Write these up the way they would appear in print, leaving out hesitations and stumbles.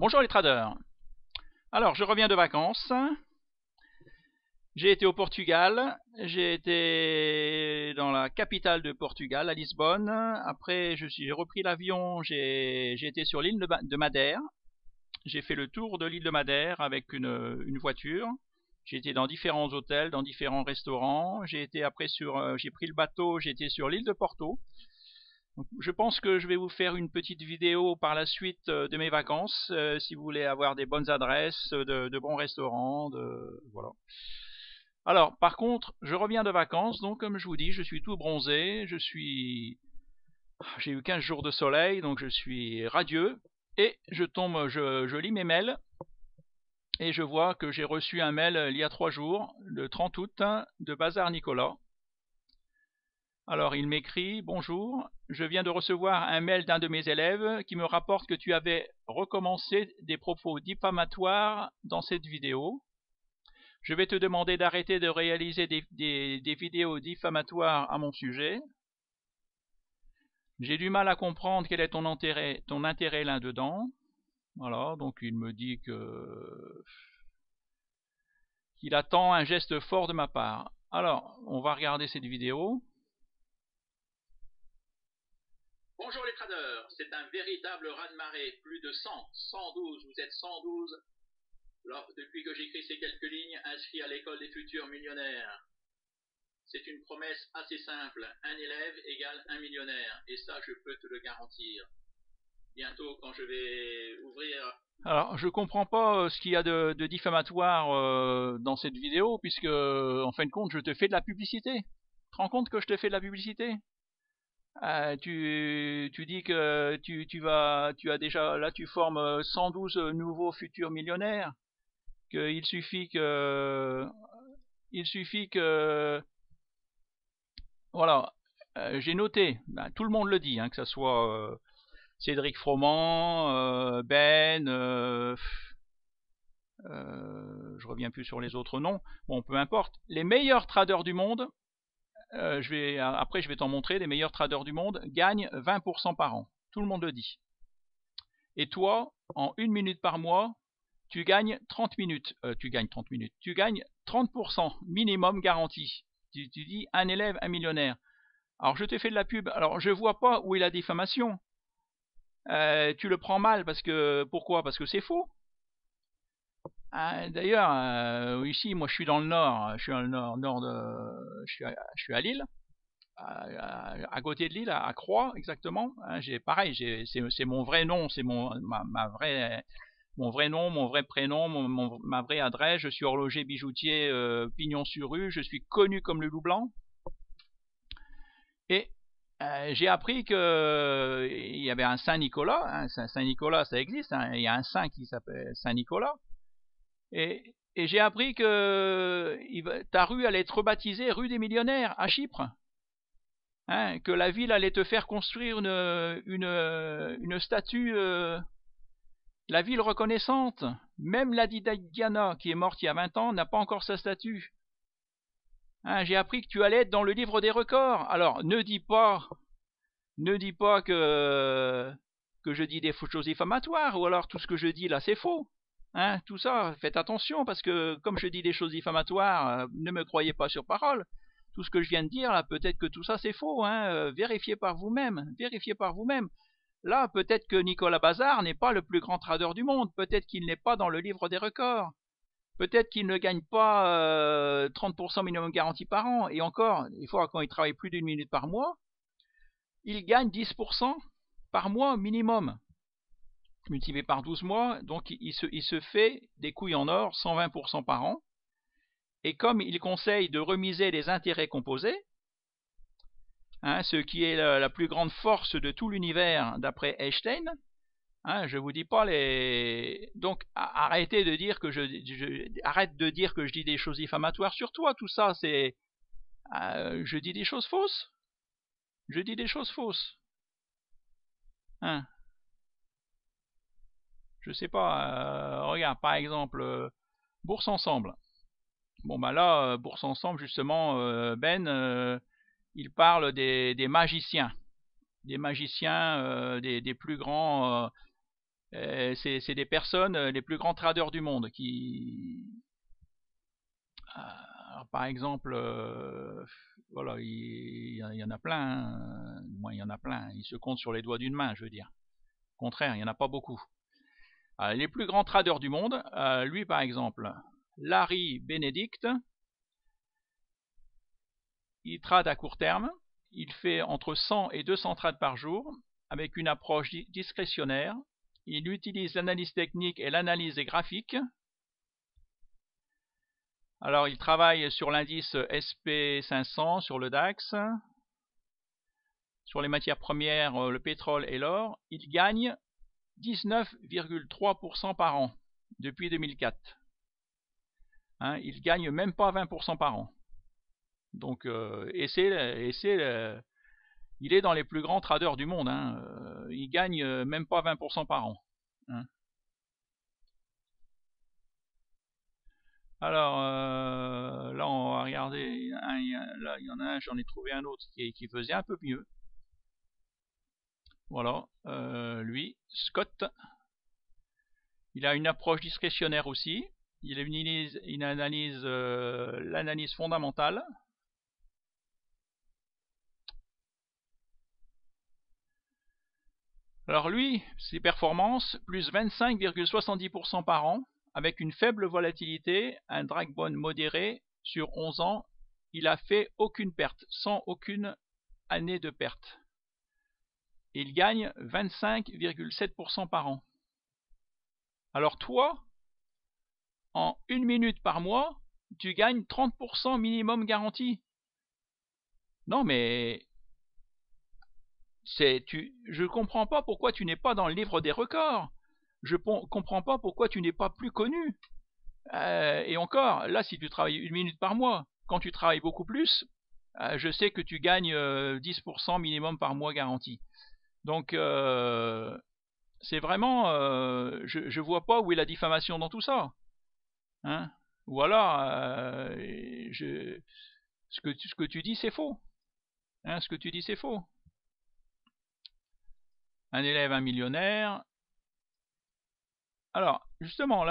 Bonjour les traders. Alors, je reviens de vacances. J'ai été au Portugal. J'ai été dans la capitale de Portugal, à Lisbonne. Après, j'ai repris l'avion. J'ai été sur l'île de Madère. J'ai fait le tour de l'île de Madère avec une voiture. J'ai été dans différents hôtels, dans différents restaurants. J'ai pris le bateau. J'ai été sur l'île de Porto. Donc, je pense que je vais vous faire une petite vidéo par la suite de mes vacances, si vous voulez avoir des bonnes adresses, de bons restaurants, voilà. Alors, par contre, je reviens de vacances, donc comme je vous dis, je suis tout bronzé, j'ai eu 15 jours de soleil, donc je suis radieux, et je lis mes mails, et je vois que j'ai reçu un mail il y a 3 jours, le 30 août, de Bazar Nicolas. Alors, il m'écrit: bonjour, je viens de recevoir un mail d'un de mes élèves qui me rapporte que tu avais recommencé des propos diffamatoires dans cette vidéo. Je vais te demander d'arrêter de réaliser des vidéos diffamatoires à mon sujet. J'ai du mal à comprendre quel est ton intérêt là-dedans. Voilà, donc il me dit qu'il attend un geste fort de ma part. Alors, on va regarder cette vidéo. Bonjour les traders, c'est un véritable raz-de-marée, plus de 112, vous êtes 112 depuis que j'écris ces quelques lignes inscrits à l'école des futurs millionnaires. C'est une promesse assez simple, un élève égale un millionnaire, et ça je peux te le garantir. Bientôt quand je vais ouvrir... Alors, je comprends pas ce qu'il y a de diffamatoire dans cette vidéo, puisque, en fin de compte, je te fais de la publicité. Tu te rends compte que je te fais de la publicité? Tu dis que tu as déjà, là tu formes 112 nouveaux futurs millionnaires, qu'il suffit que, voilà, j'ai noté, ben, tout le monde le dit, hein, que ce soit Cédric Froment, Ben, je reviens plus sur les autres noms, bon, peu importe, les meilleurs traders du monde, après je vais t'en montrer, les meilleurs traders du monde gagnent 20% par an. Tout le monde le dit. Et toi, en 1 minute par mois, tu gagnes 30 minutes. Tu gagnes 30% minimum garanti. Tu dis un élève, un millionnaire. Alors je t'ai fait de la pub. Alors je vois pas où est la diffamation. Tu le prends mal pourquoi? Parce que c'est faux. D'ailleurs, ici, moi je suis dans le nord. Je suis dans le nord je suis à Lille. À côté de Lille, à Croix exactement. Pareil, c'est mon vrai nom, c'est mon vrai nom, mon vrai prénom, ma vraie adresse. Je suis horloger bijoutier Pignon-sur-Rue. Je suis connu comme le loup blanc. Et j'ai appris que il y avait un Saint-Nicolas. Hein, Saint-Nicolas, ça existe. Hein, il y a un saint qui s'appelle Saint-Nicolas. Et j'ai appris que ta rue allait être rebaptisée rue des millionnaires à Chypre. Hein, que la ville allait te faire construire une statue, la ville reconnaissante. Même Lady Diana, qui est morte il y a 20 ans, n'a pas encore sa statue. Hein, j'ai appris que tu allais être dans le livre des records. Alors, ne dis pas que je dis des choses diffamatoires, ou alors tout ce que je dis là c'est faux. Hein, tout ça, faites attention, parce que comme je dis des choses diffamatoires, ne me croyez pas sur parole. Tout ce que je viens de dire là, peut-être que tout ça c'est faux, hein. Vérifiez par vous-même, Là, peut-être que Nicolas Bazar n'est pas le plus grand trader du monde, peut-être qu'il n'est pas dans le livre des records, peut-être qu'il ne gagne pas 30% minimum garanti par an, et encore, il faut quand il travaille plus d'1 minute par mois, il gagne 10% par mois minimum, multiplié par 12 mois, donc il se fait des couilles en or, 120% par an. Et comme il conseille de remiser les intérêts composés, hein, ce qui est la plus grande force de tout l'univers d'après Einstein, hein, je vous dis pas les... Donc arrêtez de dire que arrête de dire que je dis des choses diffamatoires sur toi, tout ça c'est... je dis des choses fausses. Hein. Je sais pas, regarde par exemple, Bourse Ensemble. Bon bah là, Bourse Ensemble justement, Ben, il parle des magiciens, des plus grands, c'est des personnes, les plus grands traders du monde qui... Alors, par exemple, voilà, il y en a plein, hein. Moi, il y en a plein. Ils se comptent sur les doigts d'une main, je veux dire. Au contraire, il n'y en a pas beaucoup. Les plus grands traders du monde, lui par exemple, Larry Benedict, il trade à court terme. Il fait entre 100 et 200 trades par jour avec une approche discrétionnaire. Il utilise l'analyse technique et l'analyse des graphiques. Alors, il travaille sur l'indice SP500, sur le DAX, sur les matières premières, le pétrole et l'or. Il gagne 19,3% par an depuis 2004. Hein, il gagne même pas 20% par an. Donc, il est dans les plus grands traders du monde. Hein. Il gagne même pas 20% par an. Hein. Alors, là, on va regarder. Là, il y en a un, j'en ai trouvé un autre qui faisait un peu mieux. Voilà, lui, Scott. Il a une approche discrétionnaire aussi. Il analyse l'analyse fondamentale. Alors lui, ses performances, plus 25,70% par an, avec une faible volatilité, un drag bond modéré sur 11 ans, il a fait aucune perte, sans aucune année de perte. Il gagne 25,7% par an. Alors toi, en 1 minute par mois, tu gagnes 30% minimum garanti. Non mais je ne comprends pas pourquoi tu n'es pas dans le livre des records. Je ne comprends pas pourquoi tu n'es pas plus connu. Et encore, là, si tu travailles 1 minute par mois, quand tu travailles beaucoup plus, je sais que tu gagnes 10% minimum par mois garanti. Donc, c'est vraiment... je ne vois pas où est la diffamation dans tout ça. Hein, ou alors, ce que tu dis, c'est faux. Hein, ce que tu dis, c'est faux. Un élève, un millionnaire. Alors, justement,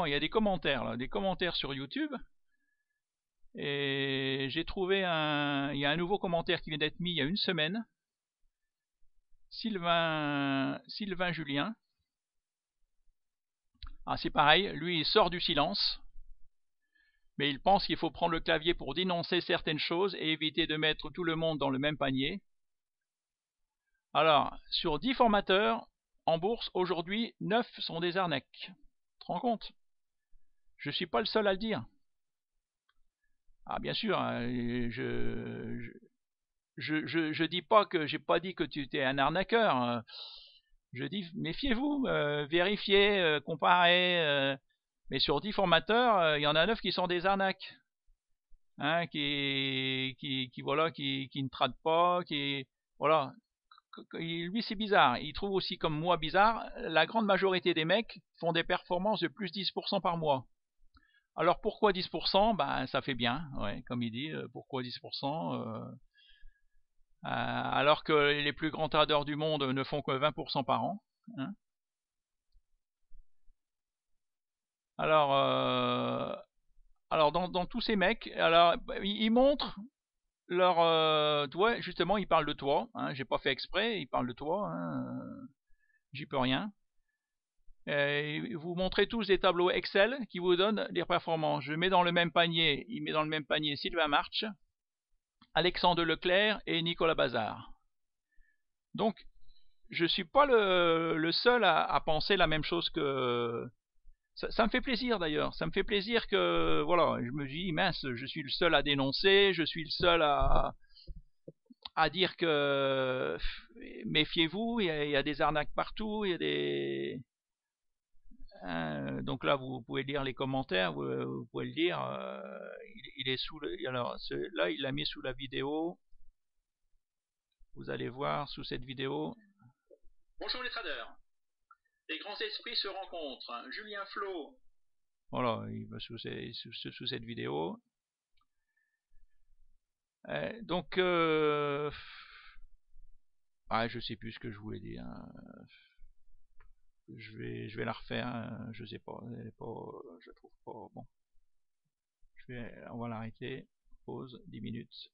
il y a des commentaires, là, des commentaires sur YouTube. Et j'ai trouvé il y a un nouveau commentaire qui vient d'être mis il y a une semaine. Sylvain Julien. Ah, c'est pareil, lui il sort du silence. Mais il pense qu'il faut prendre le clavier pour dénoncer certaines choses et éviter de mettre tout le monde dans le même panier. Alors, sur 10 formateurs, en bourse, aujourd'hui, 9 sont des arnaques. Tu te rends compte? Je ne suis pas le seul à le dire. Ah, bien sûr, je dis pas que j'ai pas dit que tu étais un arnaqueur. Je dis méfiez-vous, vérifiez, comparez. Mais sur 10 formateurs, il y en a 9 qui sont des arnaques. Hein, qui ne tradent pas, voilà. Lui c'est bizarre. Il trouve aussi comme moi bizarre. La grande majorité des mecs font des performances de plus 10% par mois. Alors pourquoi 10%? Ben ça fait bien, ouais, comme il dit. Pourquoi 10%? Alors que les plus grands traders du monde ne font que 20% par an. Hein. Alors dans tous ces mecs, alors ils montrent toi, justement, ils parlent de toi. Hein, j'ai pas fait exprès, ils parlent de toi. Hein, j'y peux rien. Vous montrez tous des tableaux Excel qui vous donnent les performances. Je mets dans le même panier, il met dans le même panier Sylvain March, Alexandre Leclerc et Nicolas Bazar. Donc, je suis pas le seul à penser la même chose que... Ça me fait plaisir d'ailleurs, ça me fait plaisir que, voilà, je me dis, mince, je suis le seul à dénoncer, je suis le seul à dire que méfiez-vous, il y a des arnaques partout, il y a des... donc là, vous pouvez lire les commentaires, vous pouvez le lire, il est sous alors, là, il l'a mis sous la vidéo, vous allez voir sous cette vidéo. Bonjour les traders. Les grands esprits se rencontrent. Julien Flo. Voilà, il va sous cette vidéo. Donc, je sais plus ce que je voulais dire. je vais la refaire, je sais pas, elle est pas, je trouve pas bon. On va l'arrêter, pause 10 minutes.